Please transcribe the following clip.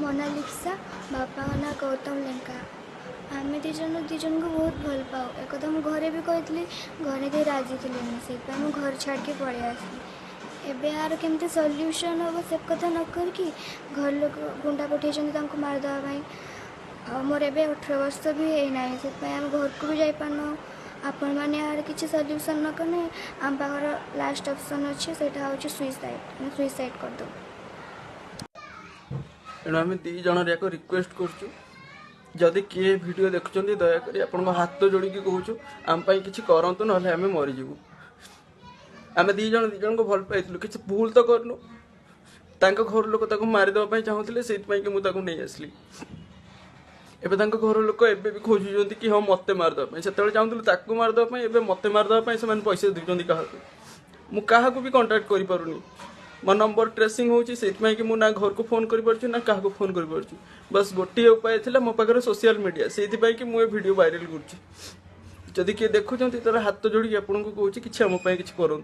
Mona Lisa बापा ना गौतम लेंका आम दीज को बहुत भल पाओ एक मुझे घरे भी कही घरे कहीं राजी थे से घर छाड़ के पलि आसली एबे यार केमती सल्यूशन हम से कथा न करके घर लोग गुंडा पठे मारदेवाई मोर ए 18 वर्ष भी है से आम घर को भी जापारन आपण मैंने यार किसी सल्यूशन न कने आम पाखर लास्ट ऑप्शन अच्छे से सुइसाइड कर दो तेणु आम दी जन याक रिक्वेस्ट करुँ जदि किए वीडियो देखुं दयाकोरी आपण हाथ जोड़ी कहूँ आम कि करतु ना आम मरीजु आम दी जन को भल पाई किसी भूल तो करनु घर लोक मारिदेवाई चाहूले से मुझे नहीं आसली एवं घर लोक एवं भी खोजुंट कि हाँ मत मारिदेवाई से चाहूली मारिदेवाई एवं मत मारिदेवाई से पैसा दूसरी क्या मुझे भी कंटाक्ट करूनी मो नंबर ट्रेसिंग होती कि मुझे ना घर को फोन कर ना क्या फोन कर बस गोटे उपाय था मो पाखे सोशल मीडिया से कि मुझे वीडियो वायरल कर किए देखुं तर हाथ जोड़ी आपको कहूँ कि आम कि करूँ।